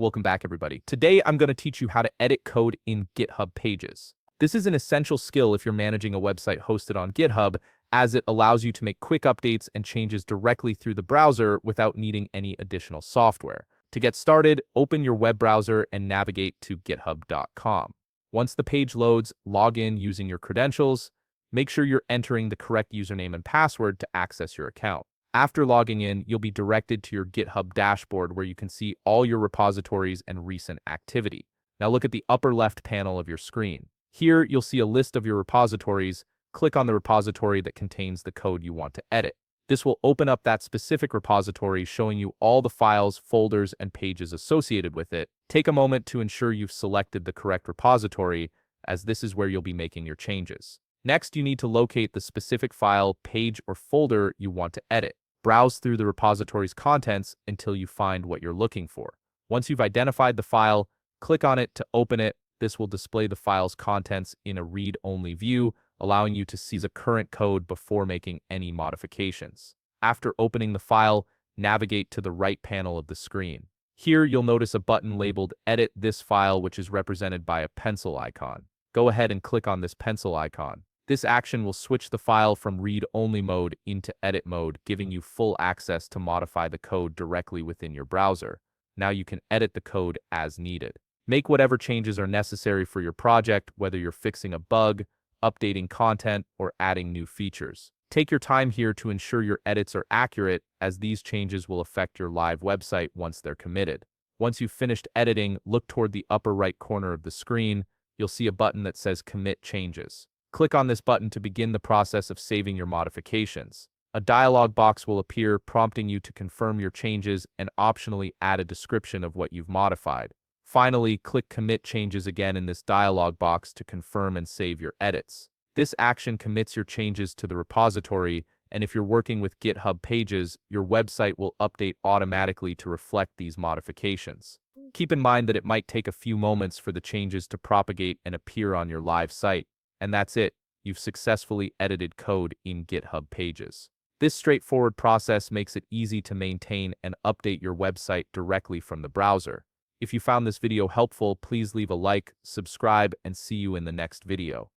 Welcome back, everybody. Today, I'm going to teach you how to edit code in GitHub Pages. This is an essential skill if you're managing a website hosted on GitHub, as it allows you to make quick updates and changes directly through the browser without needing any additional software. To get started, open your web browser and navigate to github.com. Once the page loads, log in using your credentials. Make sure you're entering the correct username and password to access your account. After logging in, you'll be directed to your GitHub dashboard where you can see all your repositories and recent activity. Now look at the upper left panel of your screen. Here, you'll see a list of your repositories. Click on the repository that contains the code you want to edit. This will open up that specific repository, showing you all the files, folders, and pages associated with it. Take a moment to ensure you've selected the correct repository, as this is where you'll be making your changes. Next, you need to locate the specific file, page, or folder you want to edit. Browse through the repository's contents until you find what you're looking for. Once you've identified the file, click on it to open it. This will display the file's contents in a read-only view, allowing you to see the current code before making any modifications. After opening the file, navigate to the right panel of the screen. Here, you'll notice a button labeled Edit this file, which is represented by a pencil icon. Go ahead and click on this pencil icon. This action will switch the file from read-only mode into edit mode, giving you full access to modify the code directly within your browser. Now you can edit the code as needed. Make whatever changes are necessary for your project, whether you're fixing a bug, updating content, or adding new features. Take your time here to ensure your edits are accurate, as these changes will affect your live website once they're committed. Once you've finished editing, look toward the upper right corner of the screen. You'll see a button that says Commit Changes. Click on this button to begin the process of saving your modifications. A dialog box will appear, prompting you to confirm your changes and optionally add a description of what you've modified. Finally, click Commit Changes again in this dialog box to confirm and save your edits. This action commits your changes to the repository, and if you're working with GitHub Pages, your website will update automatically to reflect these modifications. Keep in mind that it might take a few moments for the changes to propagate and appear on your live site. And that's it. You've successfully edited code in GitHub Pages. This straightforward process makes it easy to maintain and update your website directly from the browser. If you found this video helpful, please leave a like, subscribe, and see you in the next video.